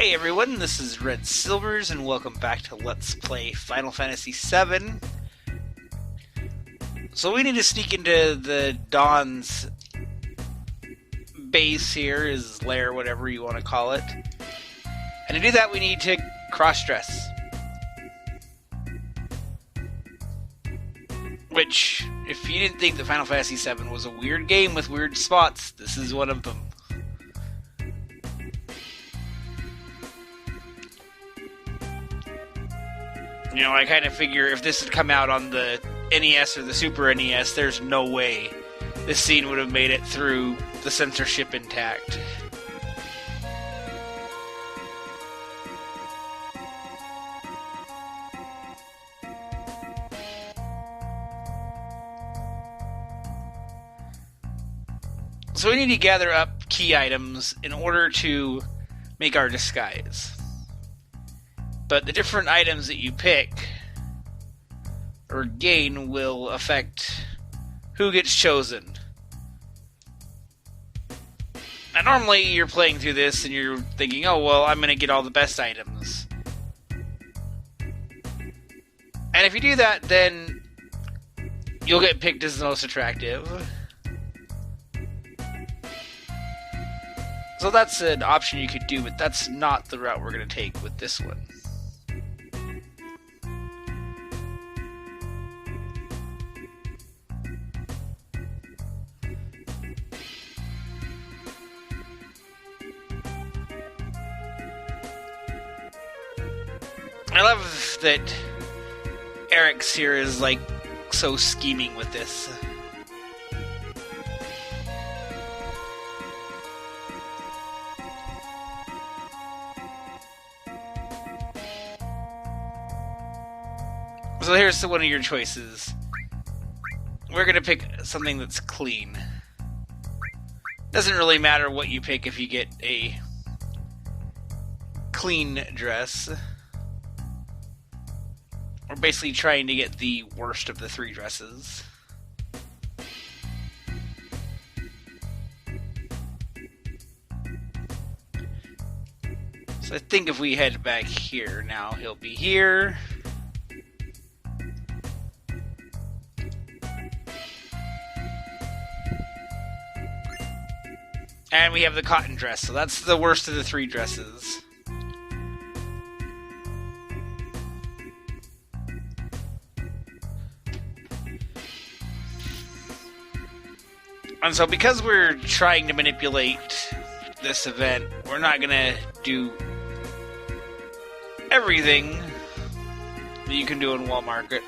Hey everyone, this is Red Silvers, and welcome back to Let's Play Final Fantasy VII. So we need to sneak into the Dawn's base here, his lair, whatever you want to call it. And to do that, we need to cross-dress. Which, if you didn't think that Final Fantasy VII was a weird game with weird spots, this is one of them. You know, I kind of figure if this had come out on the NES or the Super NES, there's no way this scene would have made it through the censorship intact. So we need to gather up key items in order to make our disguise. But the different items that you pick or gain will affect who gets chosen. Now normally you're playing through this and you're thinking, oh well, I'm going to get all the best items. And if you do that, then you'll get picked as the most attractive. So that's an option you could do, but that's not the route we're going to take with this one. I love that Eric's here is like so scheming with this. So here's one of your choices. We're gonna pick something that's clean. Doesn't really matter what you pick if you get a clean dress. We're basically trying to get the worst of the three dresses. So I think if we head back here now, he'll be here. And we have the cotton dress, so that's the worst of the three dresses. And so because we're trying to manipulate this event, we're not going to do everything that you can do in Wall Market.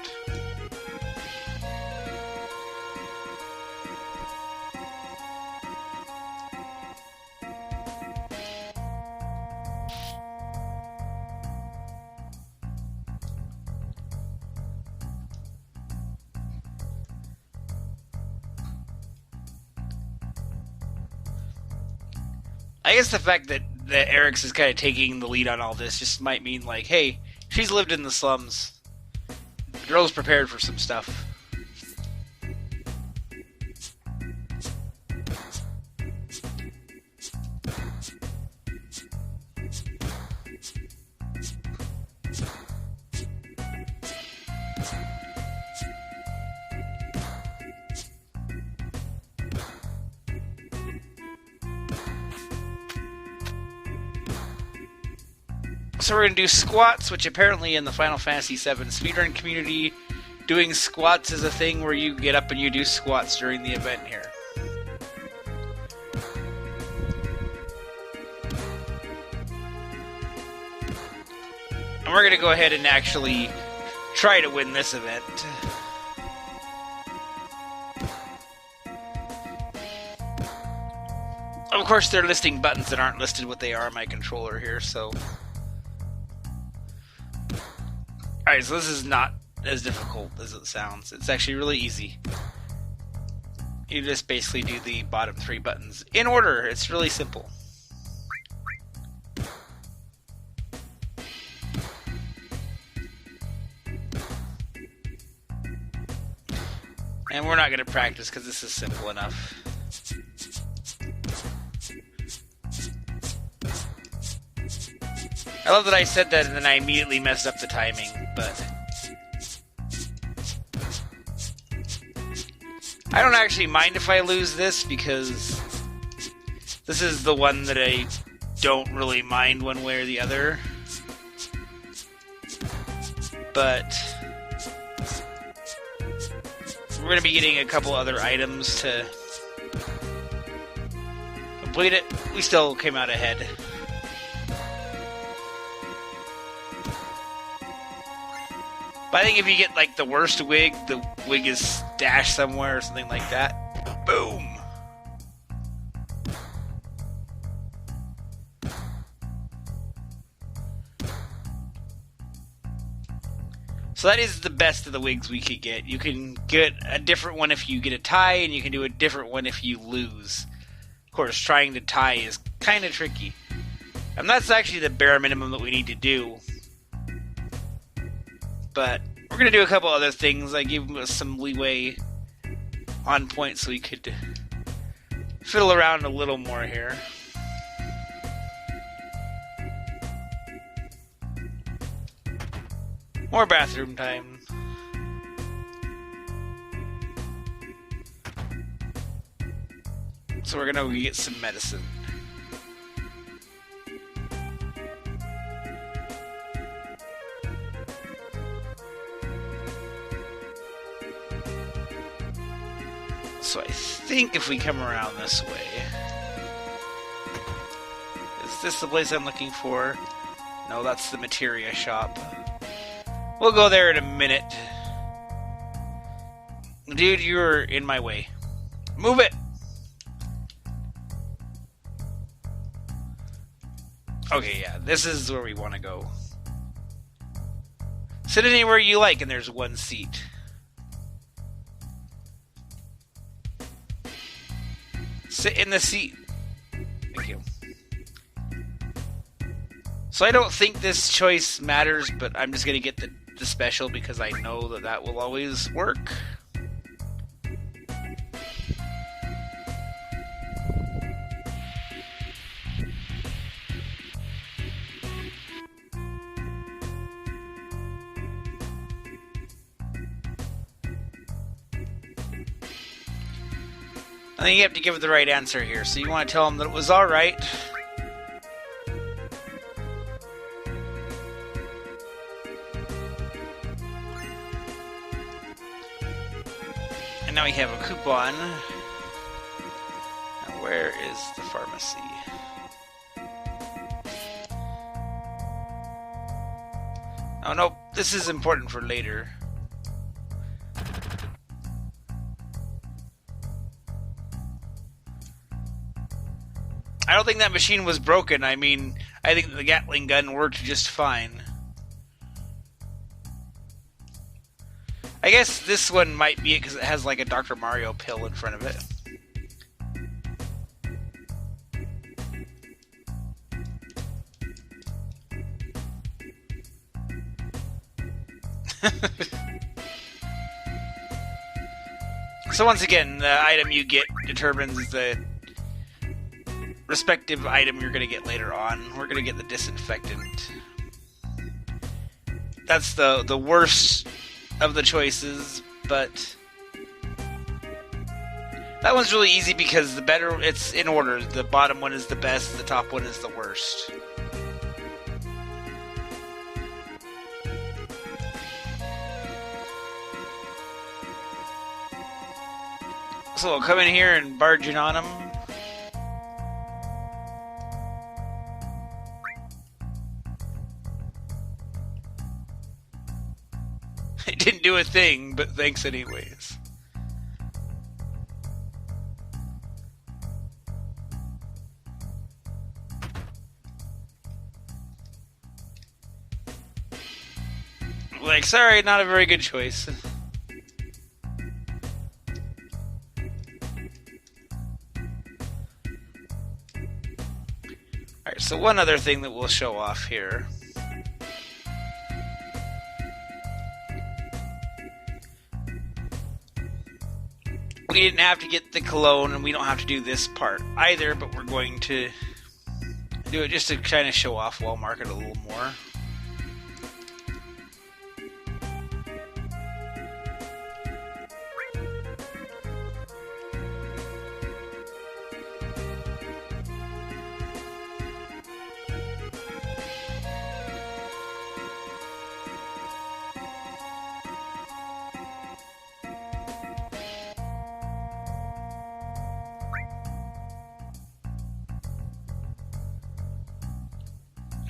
I guess the fact that Eric's is kind of taking the lead on all this just might mean, like, hey, she's lived in the slums. Girl's prepared for some stuff. So we're going to do squats, which apparently in the Final Fantasy VII speedrun community, doing squats is a thing where you get up and you do squats during the event here. And we're going to go ahead and actually try to win this event. Of course, they're listing buttons that aren't listed what they are on my controller here, so... Alright, so this is not as difficult as it sounds. It's actually really easy. You just basically do the bottom three buttons in order. It's really simple. And we're not going to practice because this is simple enough. I love that I said that and then I immediately messed up the timing, but I don't actually mind if I lose this, because this is the one that I don't really mind one way or the other. But we're going to be getting a couple other items to complete it. We still came out ahead. But I think if you get like the worst wig, the wig is stashed somewhere or something like that. Boom! So that is the best of the wigs we could get. You can get a different one if you get a tie, and you can do a different one if you lose. Of course, trying to tie is kind of tricky. And that's actually the bare minimum that we need to do. But we're going to do a couple other things. I gave us some leeway on points so we could fiddle around a little more here. More bathroom time. So we're gonna go get some medicine. So I think if we come around this way... Is this the place I'm looking for? No, that's the materia shop. We'll go there in a minute. Dude, you're in my way. Move it! Okay, yeah, this is where we want to go. Sit anywhere you like, and there's one seat. Sit in the seat. Thank you. So I don't think this choice matters, but I'm just going to get the special because I know that that will always work. I think you have to give it the right answer here. So you want to tell them that it was alright. And now we have a coupon. Now where is the pharmacy? Oh no, this is important for later. I don't think that machine was broken. I mean, I think the Gatling gun worked just fine. I guess this one might be it because it has like a Dr. Mario pill in front of it. So once again, the item you get determines the respective item you're going to get later on. We're going to get the disinfectant. That's the worst of the choices, but that one's really easy because the better, it's in order. The bottom one is the best, the top one is the worst. So we'll come in here and barge in on them. It didn't do a thing, but thanks anyways. Like, sorry, not a very good choice. Alright, so one other thing that we'll show off here. We didn't have to get the cologne, and we don't have to do this part either, but we're going to do it just to kind of show off Wall Market a little more.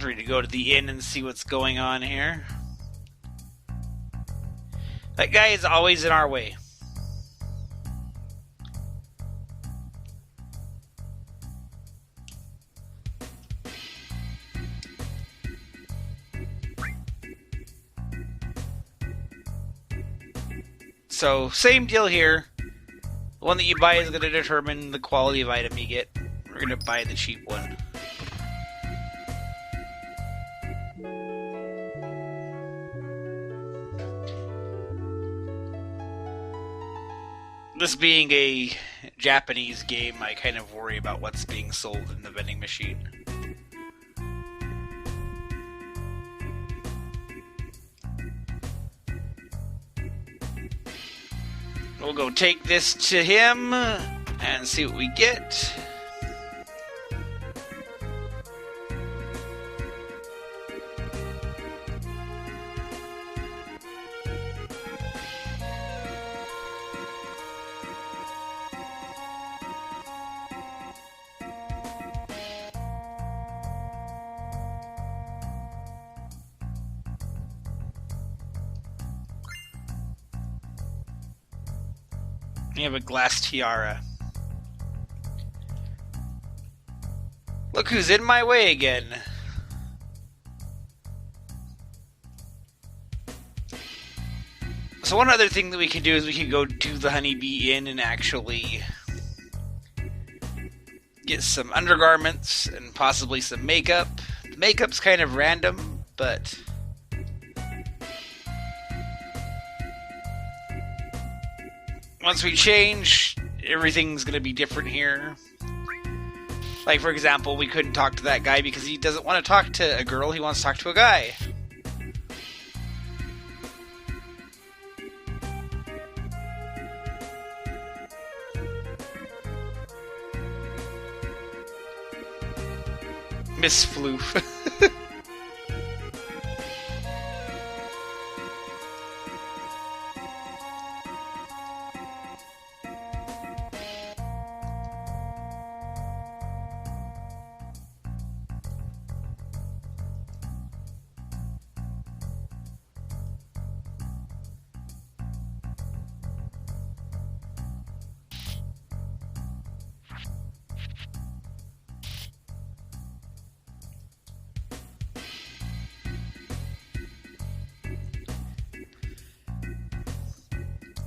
Ready to go to the inn and see what's going on here. That guy is always in our way. So, same deal here. The one that you buy is going to determine the quality of item you get. We're going to buy the cheap one. This being a Japanese game, I kind of worry about what's being sold in the vending machine. We'll go take this to him and see what we get. You have a glass tiara. Look who's in my way again. So one other thing that we can do is we can go to the Honeybee Inn and actually get some undergarments and possibly some makeup. The makeup's kind of random, but once we change, everything's going to be different here. Like, for example, we couldn't talk to that guy because he doesn't want to talk to a girl, he wants to talk to a guy. Miss Floof.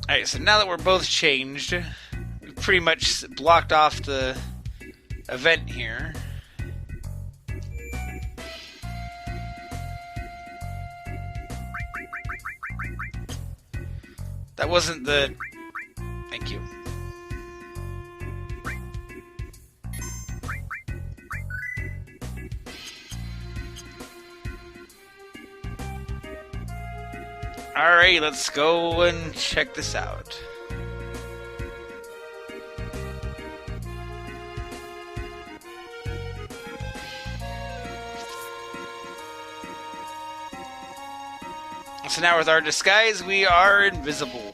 Alright, so now that we're both changed, we've pretty much blocked off the event here. That wasn't the... Thank you. Alright, let's go and check this out. So now with our disguise, we are invisible.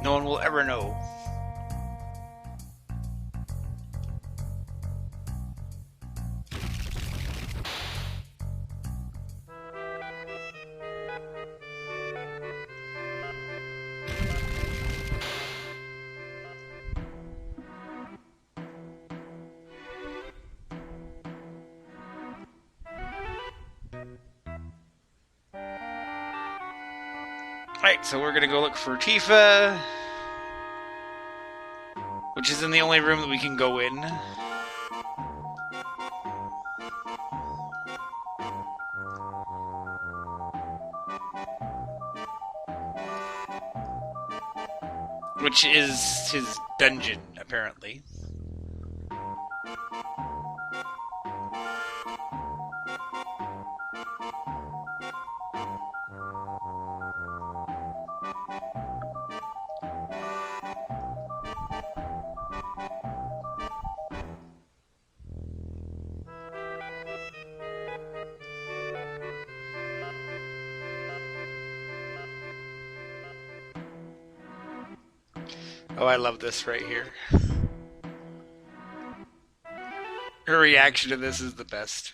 No one will ever know. Alright, so we're gonna go look for Tifa, which is in the only room that we can go in. Which is his dungeon, apparently. Oh, I love this right here. Her reaction to this is the best.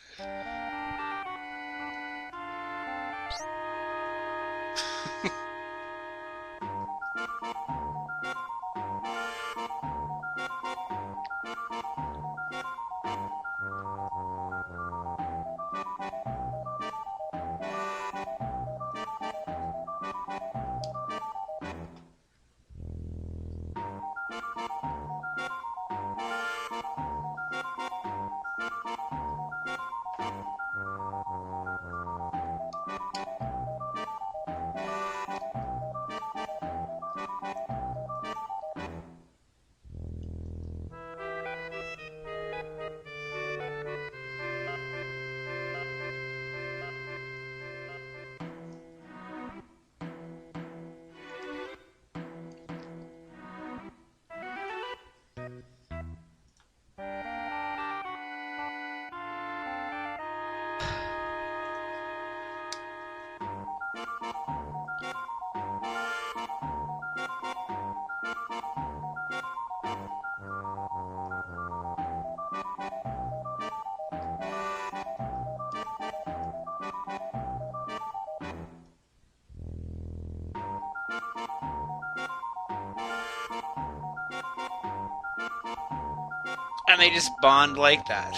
And they just bond like that.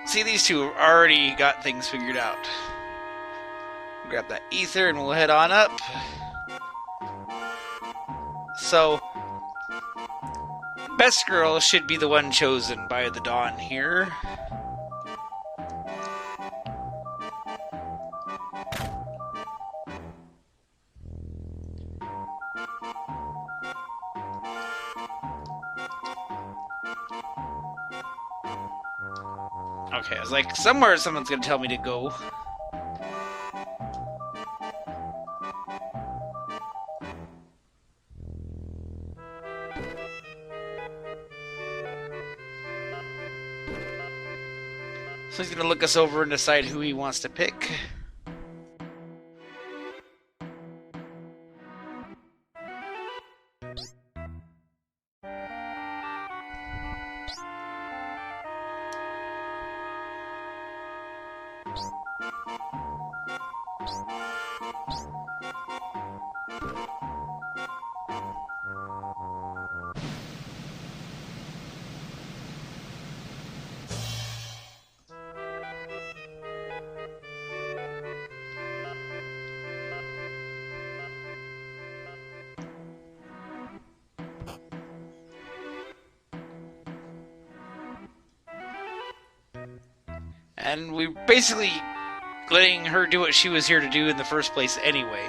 See, these two have already got things figured out. Grab that ether and we'll head on up. So, Best Girl should be the one chosen by the Dawn here. Okay, I was like, somewhere someone's gonna tell me to go. So he's gonna look us over and decide who he wants to pick. And we basically letting her do what she was here to do in the first place anyway.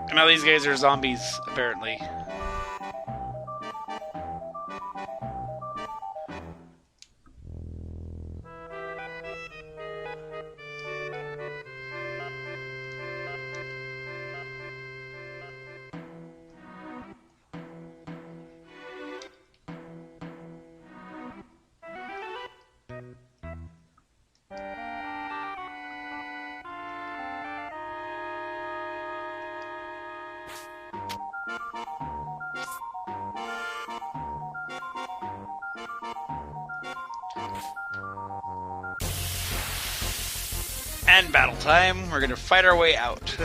And now these guys are zombies, apparently. And battle time. We're gonna fight our way out.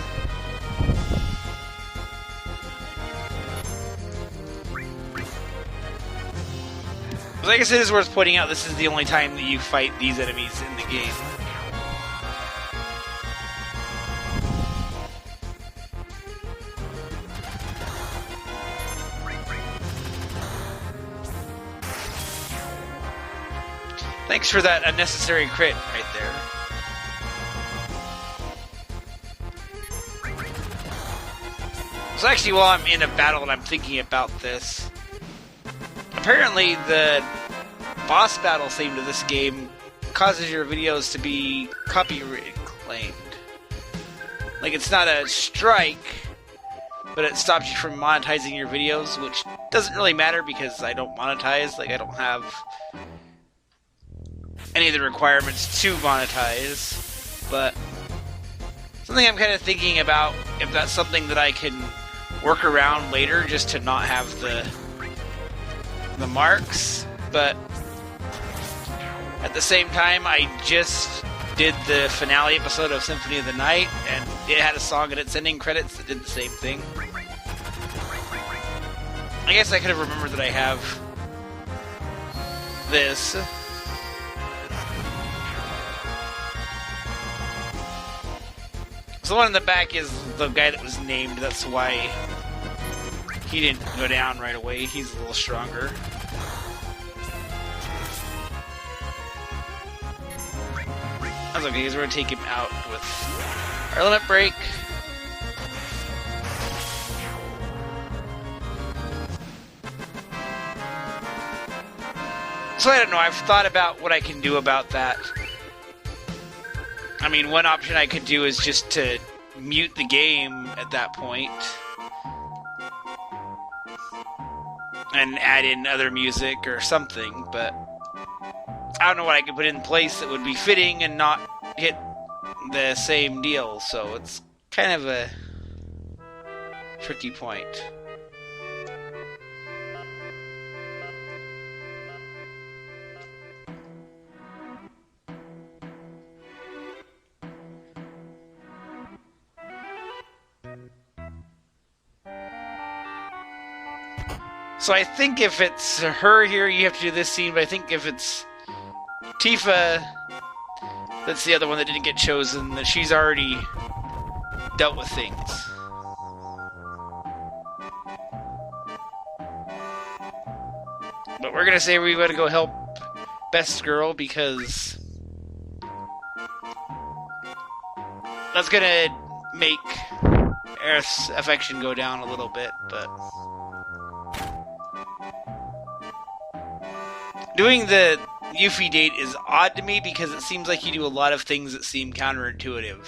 Like I said, it's worth pointing out this is the only time that you fight these enemies in the game. Thanks for that unnecessary crit right there. So actually, while I'm in a battle and I'm thinking about this, apparently the boss battle theme to this game causes your videos to be copyright claimed. Like, it's not a strike, but it stops you from monetizing your videos, which doesn't really matter because I don't monetize. Like, I don't have any of the requirements to monetize, but something I'm kind of thinking about, if that's something that I can work around later just to not have the marks. But at the same time, I just did the finale episode of Symphony of the Night, and it had a song in its ending credits that did the same thing. I guess I could have remembered that I have this. So the one in the back is the guy that was named. That's why he didn't go down right away. He's a little stronger. That's okay, because we're going to take him out with our limit break. So I don't know, I've thought about what I can do about that. I mean, one option I could do is just to mute the game at that point and add in other music or something, but I don't know what I could put in place that would be fitting and not hit the same deal, so it's kind of a tricky point. So I think if it's her here, you have to do this scene, but I think if it's Tifa, that's the other one that didn't get chosen, that she's already dealt with things. But we're gonna say we gotta go help Best Girl, because that's gonna make Aerith's affection go down a little bit, but doing the Yuffie date is odd to me because it seems like you do a lot of things that seem counterintuitive.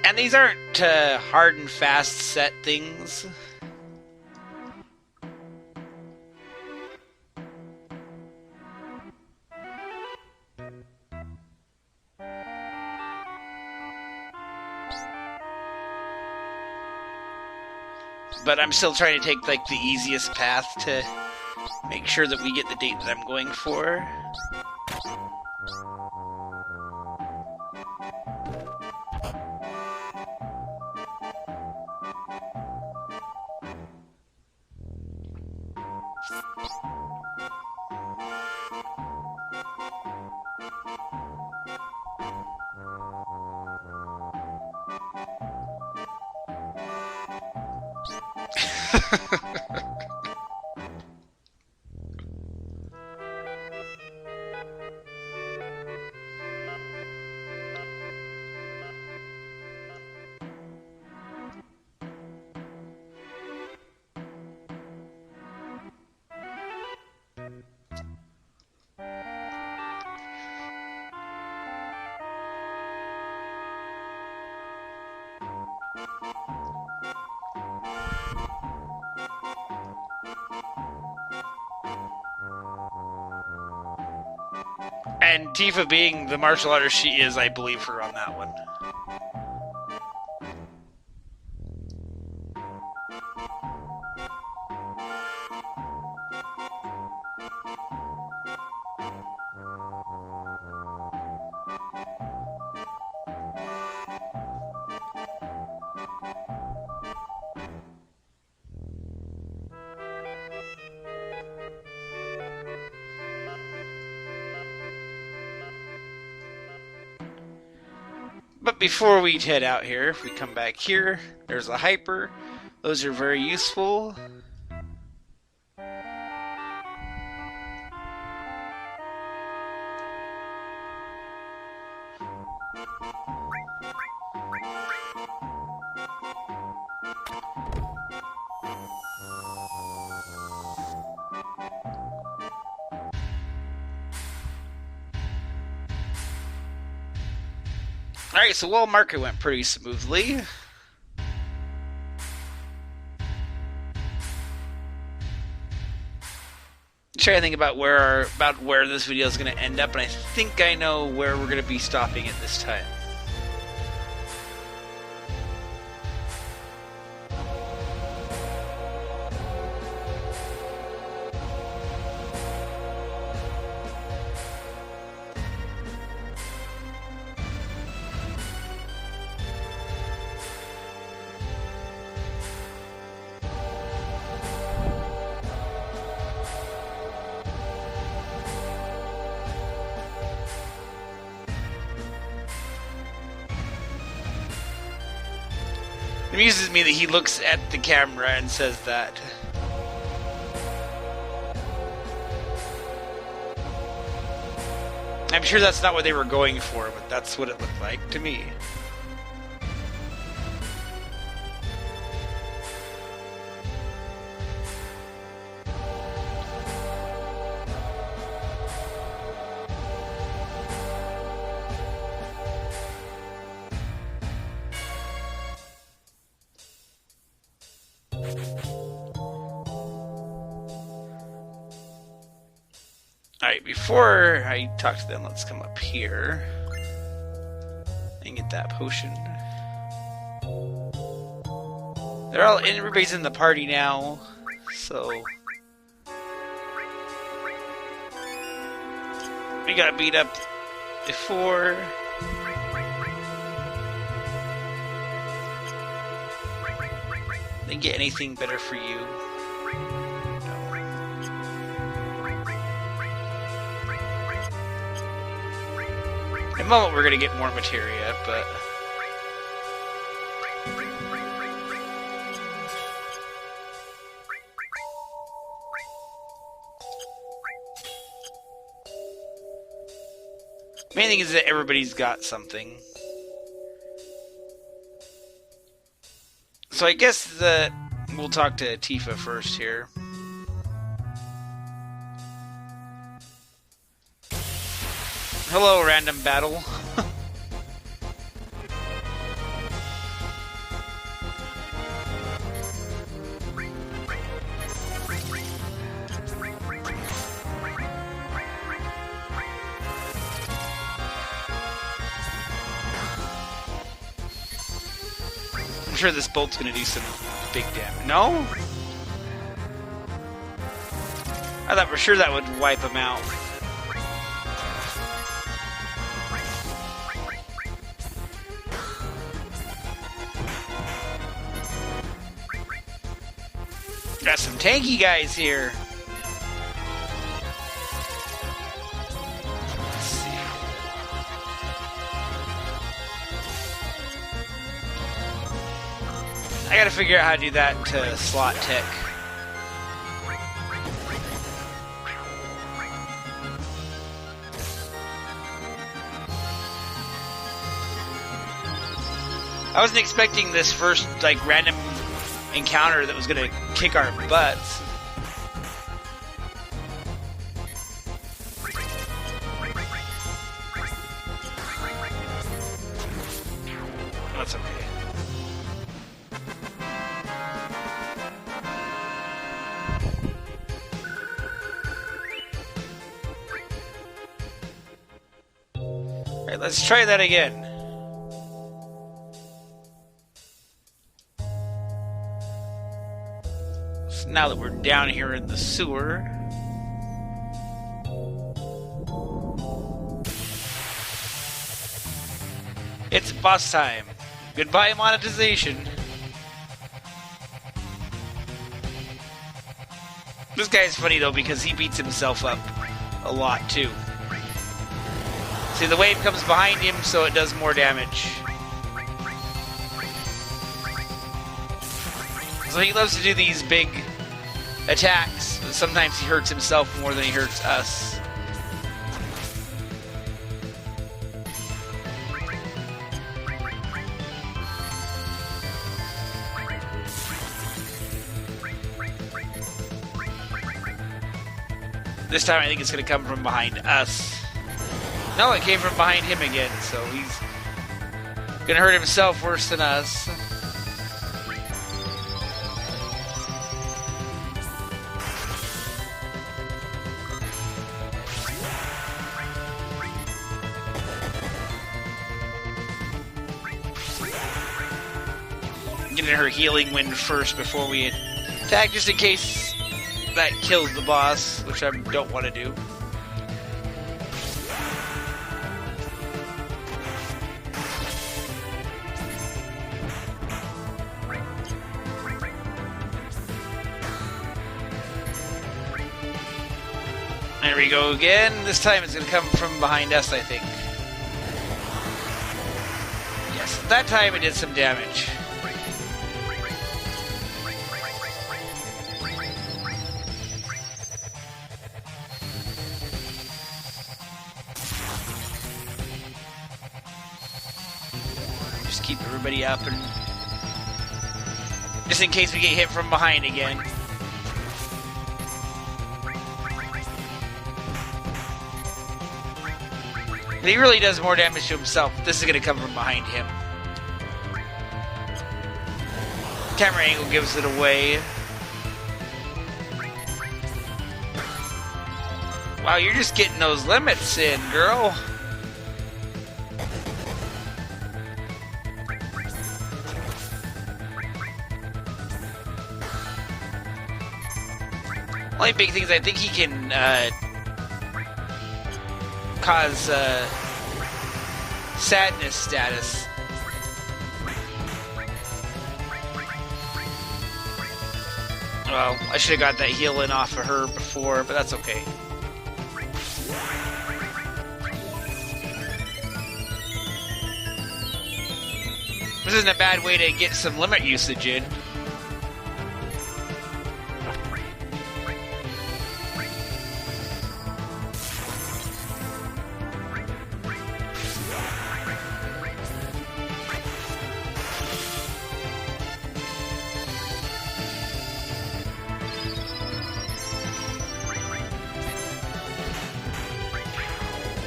And these aren't hard and fast set things. But I'm still trying to take, like, the easiest path to make sure that we get the date that I'm going for. And Tifa, being the martial artist she is, I believe her on that one. But before we head out here, if we come back here, there's a hyper. Those are very useful. Alright, so Wall Market went pretty smoothly. Trying to think about where this video is going to end up, and I think I know where we're going to be stopping it this time. It amuses me that he looks at the camera and says that. I'm sure that's not what they were going for, but that's what it looked like to me. Alright, before I talk to them, let's come up here and get that potion. Everybody's in the party now, so we got beat up before. Didn't get anything better for you. In a moment we're going to get more materia, but main thing is that everybody's got something. So I guess that we'll talk to Tifa first here. Hello, random battle. I'm sure this bolt's gonna do some big damage. No? I thought for sure that would wipe him out. Got some tanky guys here. Let's see. I gotta figure out how to do that to slot tech. I wasn't expecting this first, like, random encounter that was gonna kick our butts. That's okay. Alright, let's try that again. Now that we're down here in the sewer, it's boss time. Goodbye monetization. This guy's funny though because he beats himself up a lot too. See, the wave comes behind him so it does more damage. So he loves to do these big attacks, but sometimes he hurts himself more than he hurts us. This time I think it's going to come from behind us. No, it came from behind him again, so he's going to hurt himself worse than us. Getting her healing wind first before we attack, just in case that kills the boss, which I don't want to do. There we go again. This time it's going to come from behind us, I think. Yes, that time it did some damage. Just keep everybody up, and just in case we get hit from behind again. He really does more damage to himself. This is going to come from behind him. Camera angle gives it away. Wow, you're just getting those limits in, girl. Only big things, I think he can cause sadness status. Well, I should have got that healing off of her before, but that's okay. This isn't a bad way to get some limit usage in.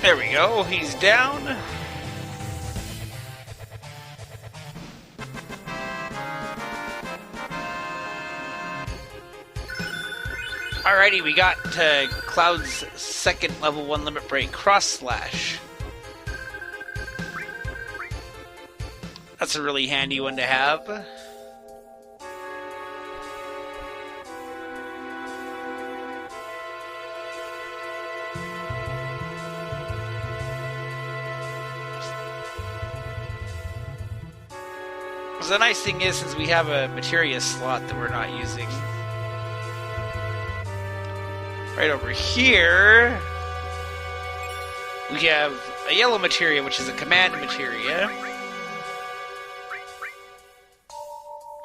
There we go, he's down. Alrighty, we got Cloud's second level 1 limit break, Cross Slash. That's a really handy one to have. So the nice thing is, since we have a materia slot that we're not using, right over here, we have a yellow materia, which is a command materia.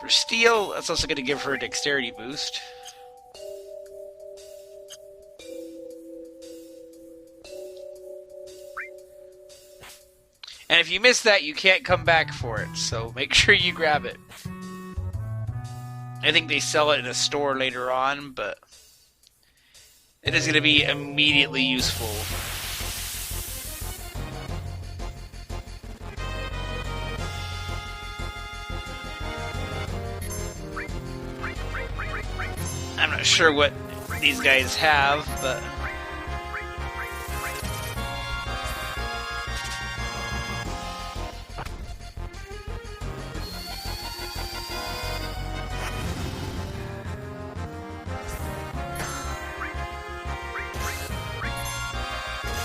For steel, that's also going to give her a dexterity boost. And if you miss that, you can't come back for it, so make sure you grab it. I think they sell it in a store later on, but it is going to be immediately useful. I'm not sure what these guys have, but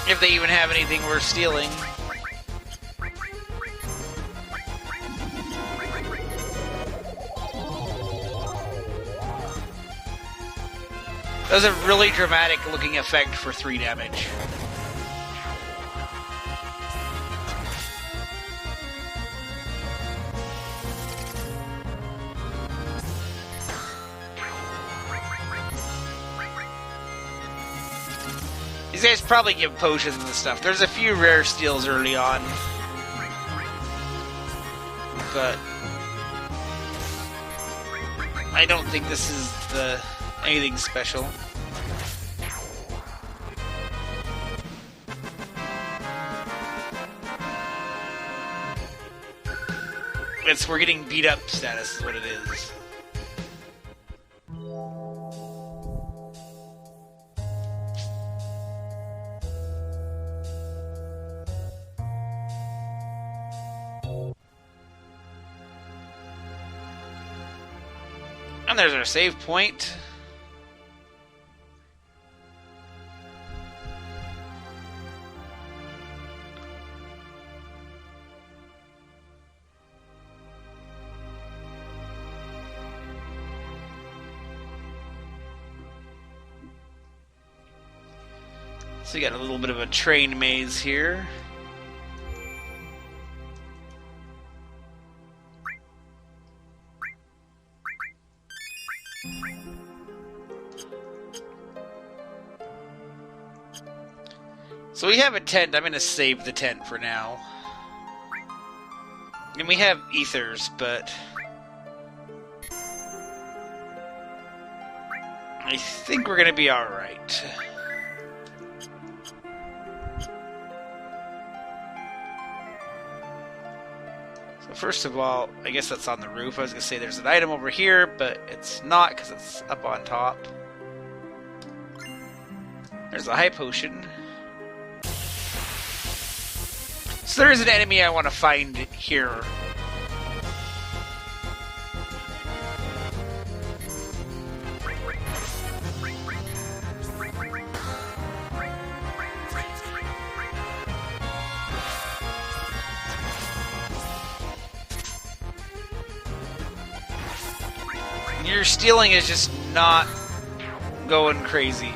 if they even have anything worth stealing. That was a really dramatic looking effect for 3 damage. These guys probably give potions and stuff. There's a few rare steals early on, but I don't think this is anything special. we're getting beat up status is what it is. And there's our save point. So you got a little bit of a train maze here. So we have a tent. I'm going to save the tent for now. And we have ethers, but I think we're going to be alright. So first of all, I guess that's on the roof. I was going to say there's an item over here, but it's not because it's up on top. There's a high potion. So there is an enemy I want to find here. Your stealing is just not going crazy.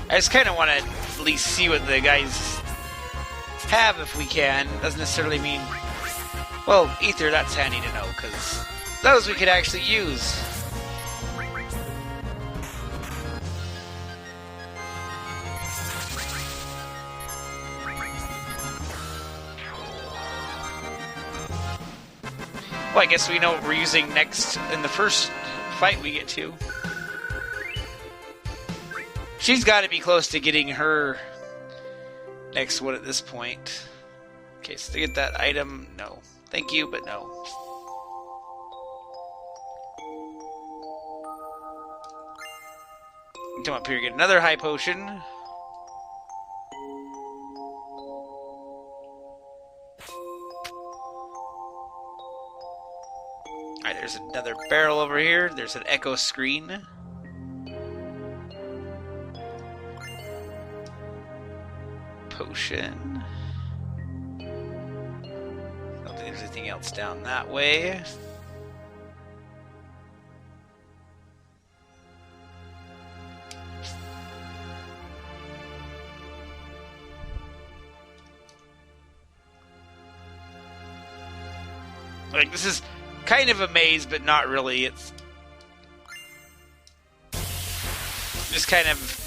I just kind of want to at least see what the guys have if we can. Doesn't necessarily mean... Well, ether, that's handy to know, because those we could actually use. Well, I guess we know what we're using next in the first fight we get to. She's got to be close to getting her next one at this point. Okay, so to get that item, no. Thank you, but no. Come up here, get another high potion. Alright, there's another barrel over here. There's an echo screen. Potion. I don't think there's anything else down that way. Like, this is kind of a maze, but not really. It's just kind of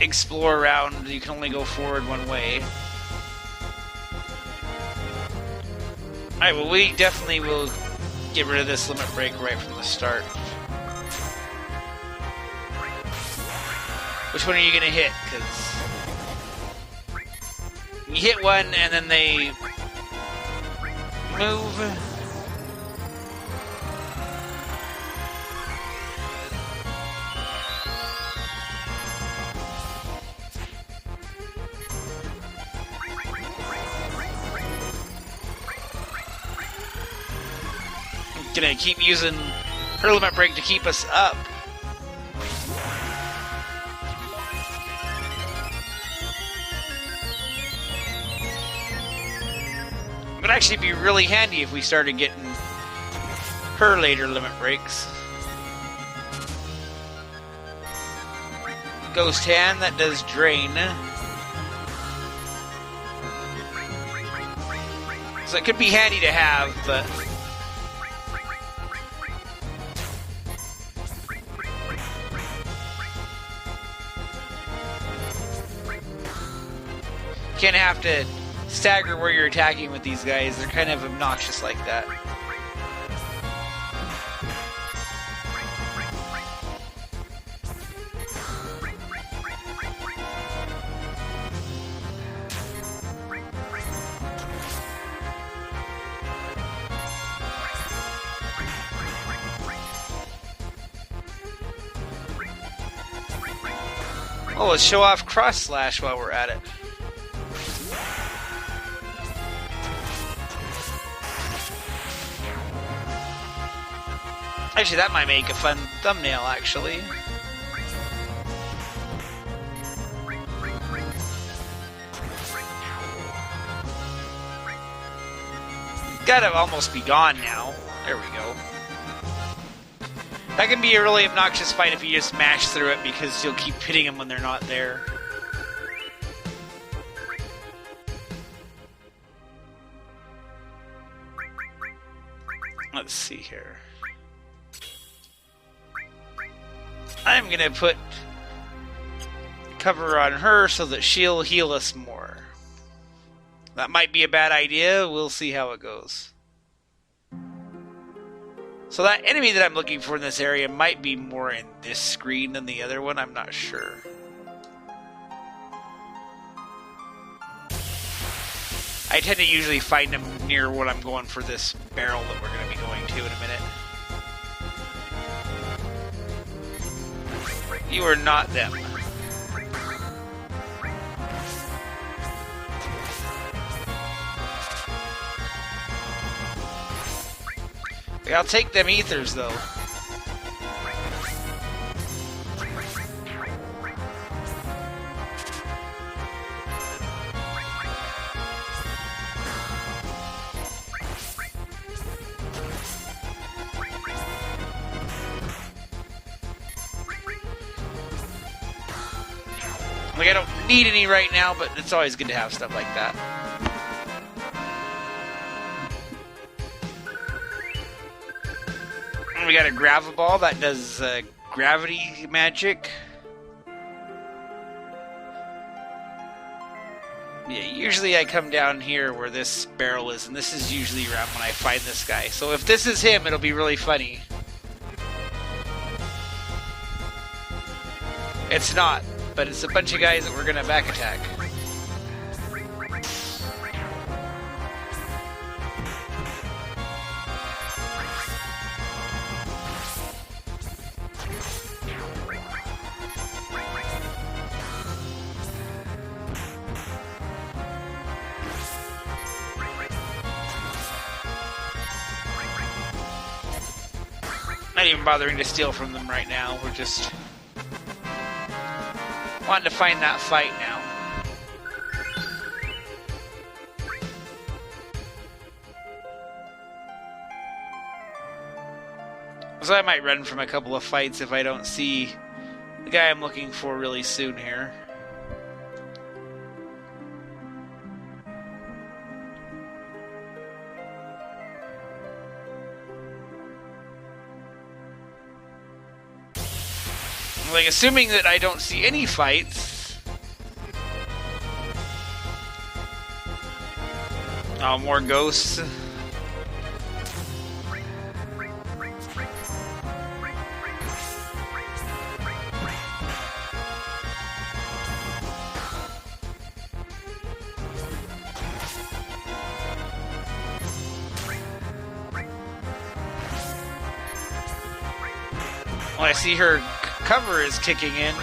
explore around. You can only go forward one way. Alright, well, we definitely will get rid of this limit break right from the start. Which one are you going to hit? Because you hit one and then they move. Gonna keep using her limit break to keep us up. It would actually be really handy if we started getting her later limit breaks. Ghost hand, that does drain. So it could be handy to have, but you can't have to stagger where you're attacking with these guys. They're kind of obnoxious like that. Oh, let's show off cross slash while we're at it. Actually, that might make a fun thumbnail, actually. Gotta almost be gone now. There we go. That can be a really obnoxious fight if you just mash through it because you'll keep hitting them when they're not there. Let's see here. I'm gonna put cover on her so that she'll heal us more. That might be a bad idea. We'll see how it goes. So that enemy that I'm looking for in this area might be more in this screen than the other one. I'm not sure. I tend to usually find them near what I'm going for this barrel that we're going to be going to in a minute. You are not them. I'll take them ethers, though. Like, I don't need any right now, but it's always good to have stuff like that. We got a Graviball that does gravity magic. Yeah, usually I come down here where this barrel is, and this is usually around when I find this guy. So if this is him, it'll be really funny. It's not, but it's a bunch of guys that we're gonna back attack. Not even bothering to steal from them right now. We're just wanting to find that fight now. So I might run from a couple of fights if I don't see the guy I'm looking for really soon here. Like, assuming that I don't see any fights. Oh, more ghosts. Well, I see her cover is kicking in.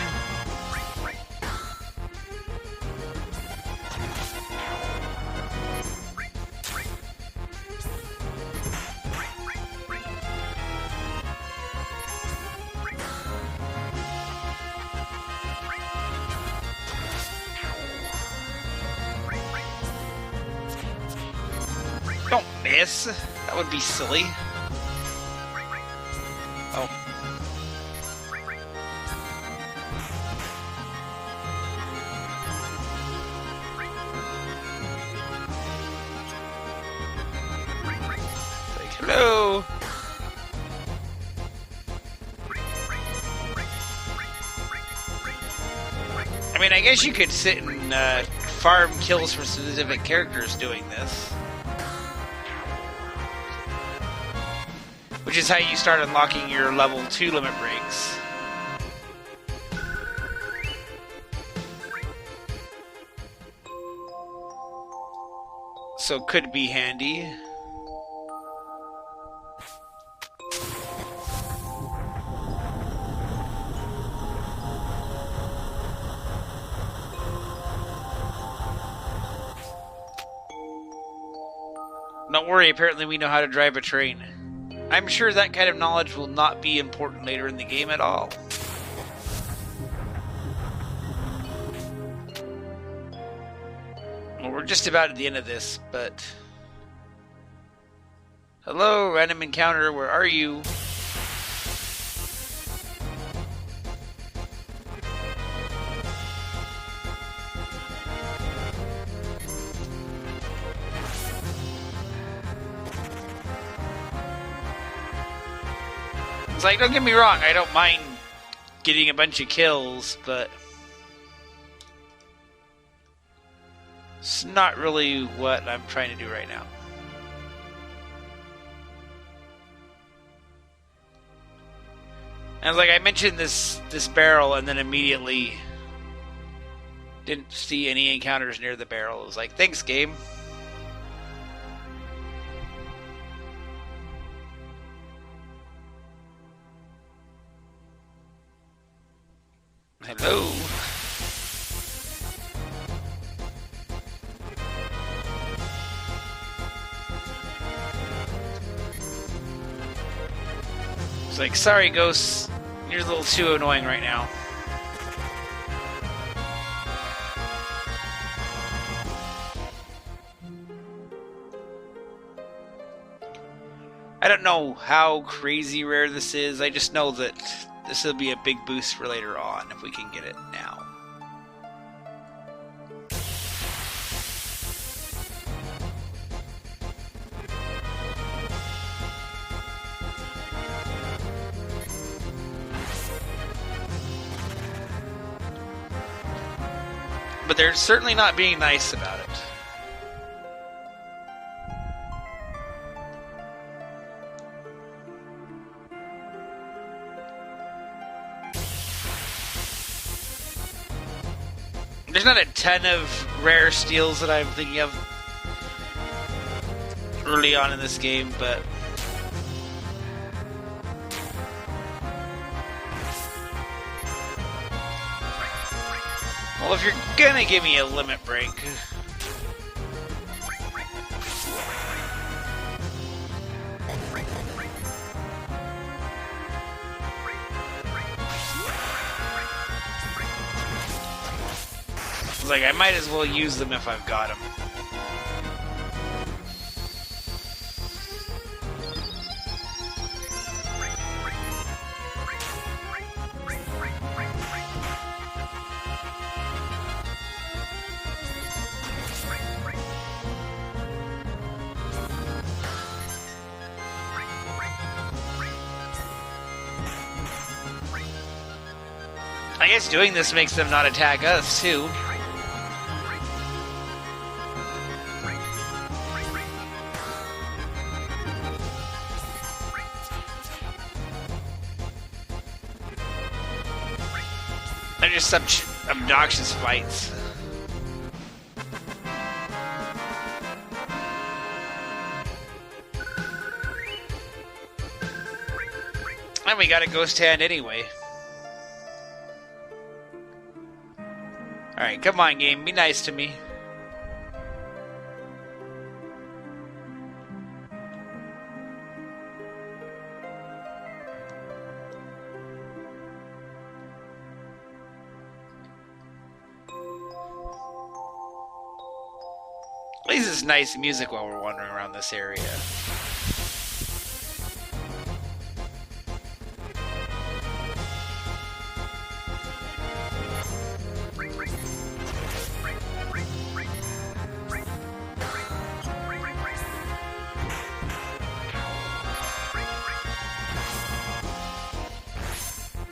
Don't miss. That would be silly. Oh. Hello. I mean, I guess you could sit and farm kills for specific characters doing this. Which is how you start unlocking your level 2 limit breaks. So could be handy. Don't worry, apparently we know how to drive a train. I'm sure that kind of knowledge will not be important later in the game at all. Well, we're just about at the end of this, but... Hello, random encounter, where are you? It's like, don't get me wrong, I don't mind getting a bunch of kills, but it's not really what I'm trying to do right now. And like I mentioned this barrel and then immediately didn't see any encounters near the barrel. It was like, thanks, game. Hello. It's like, sorry, ghosts, you're a little too annoying right now. I don't know how crazy rare this is. I just know that this will be a big boost for later on if we can get it now. But they're certainly not being nice about it. There's not a ton of rare steals that I'm thinking of early on in this game, but well, if you're gonna give me a limit break, like I might as well use them if I've got them. I guess doing this makes them not attack us too. They're just such obnoxious fights. And we got a ghost hand anyway. Alright, come on, game. Be nice to me. At least it's nice music while we're wandering around this area.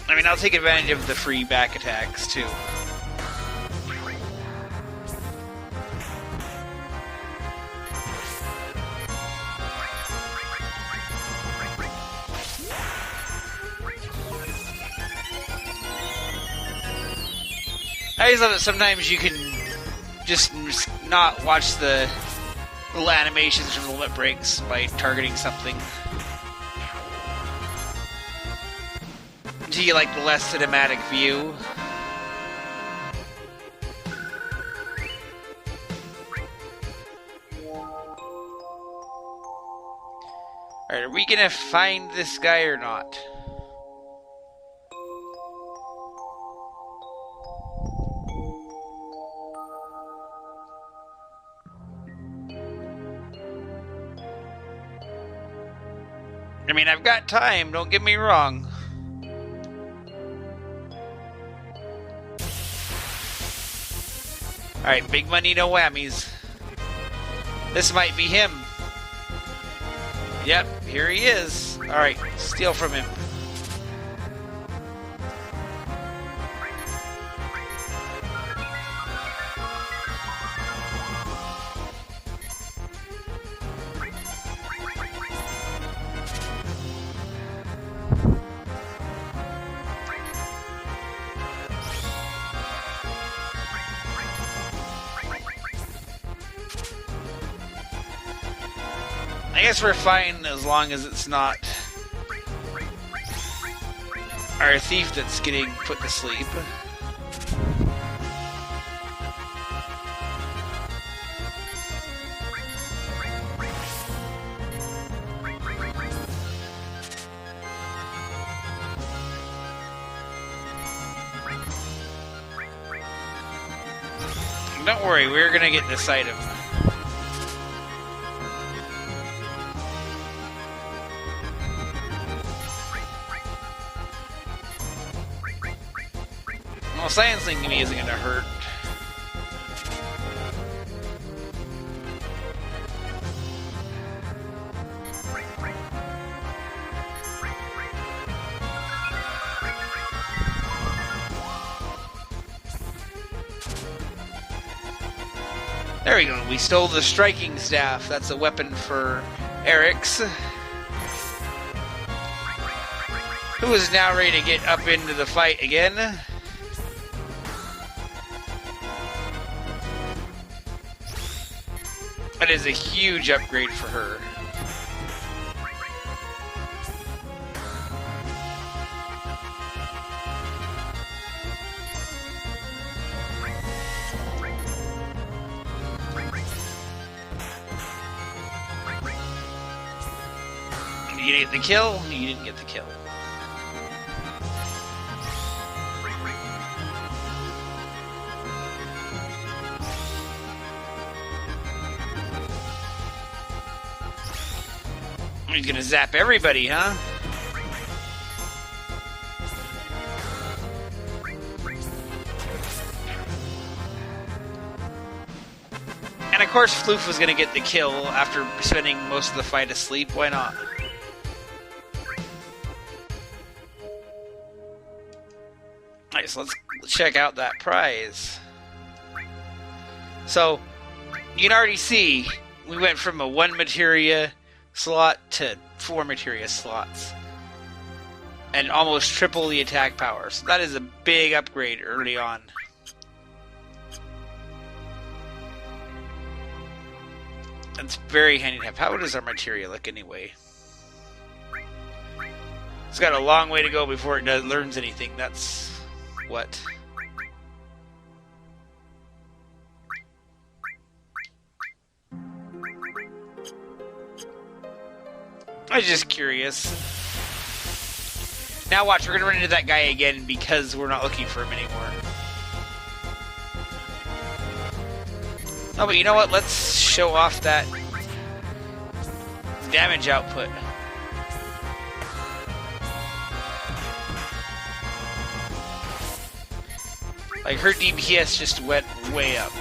I mean, I'll take advantage of the free back attacks, too. I just love that sometimes you can just not watch the little animations from the limit breaks by targeting something. Do you like the less cinematic view? we gonna find this guy or not? I mean, I've got time, don't get me wrong. Alright, big money, no whammies. This might be him. Yep, here he is. Alright, steal from him. I guess we're fine as long as it's not our thief that's getting put to sleep. Don't worry, we're gonna get this item. Well, silencing me isn't gonna hurt. There we go, we stole the striking staff. That's a weapon for Eric's, who is now ready to get up into the fight again. That is a huge upgrade for her. You didn't get the kill? You didn't get the kill. He's gonna zap everybody, huh? And of course Floof was gonna get the kill after spending most of the fight asleep. Why not? Alright, so let's check out that prize. So, you can already see we went from a 1 materia slot to 4 materia slots. And almost triple the attack power. So that is a big upgrade early on. That's very handy to have. How does our materia look anyway? It's got a long way to go before it learns anything. That's what? I was just curious. Now watch, we're gonna run into that guy again because we're not looking for him anymore. Oh, but you know what? Let's show off that damage output. Like, her DPS just went way up.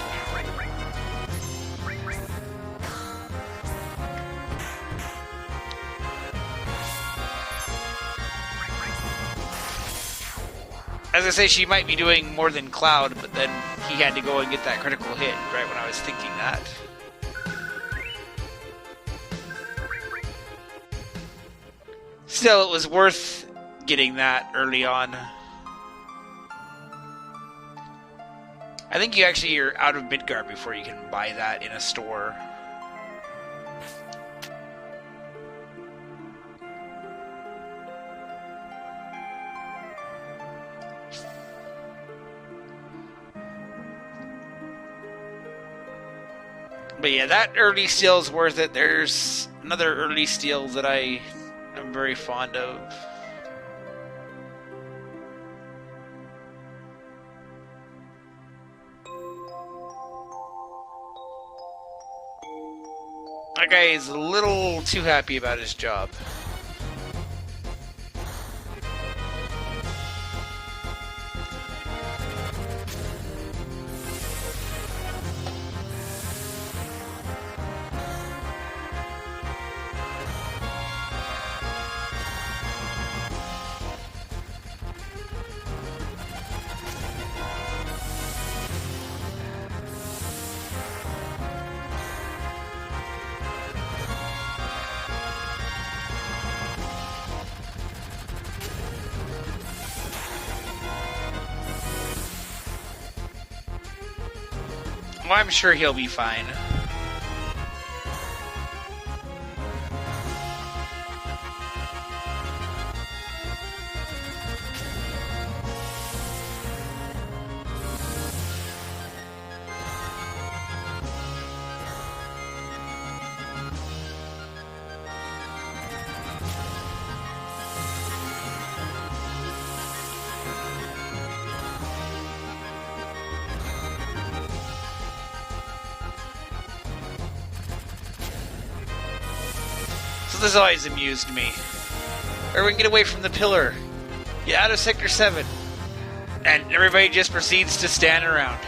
As I say, she might be doing more than Cloud, but then he had to go and get that critical hit right when I was thinking that. Still, it was worth getting that early on. I think you actually are out of Midgard before you can buy that in a store. But yeah, that early steal is worth it. There's another early steal that I very fond of. That guy is a little too happy about his job. Well, I'm sure he'll be fine. So this always amused me. Everyone get away from the pillar. Get out of Sector 7. And everybody just proceeds to stand around.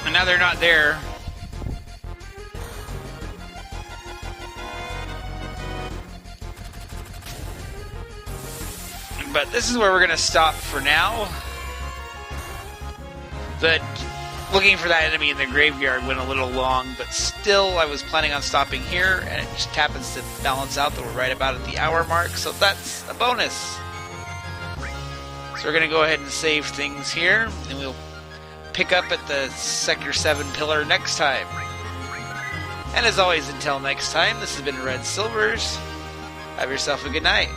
And now they're not there. But this is where we're going to stop for now. But looking for that enemy in the graveyard went a little long, but still I was planning on stopping here, and it just happens to balance out that we're right about at the hour mark, so that's a bonus. So we're going to go ahead and save things here, and we'll pick up at the Sector 7 pillar next time. And as always, until next time, this has been Red Silvers. Have yourself a good night.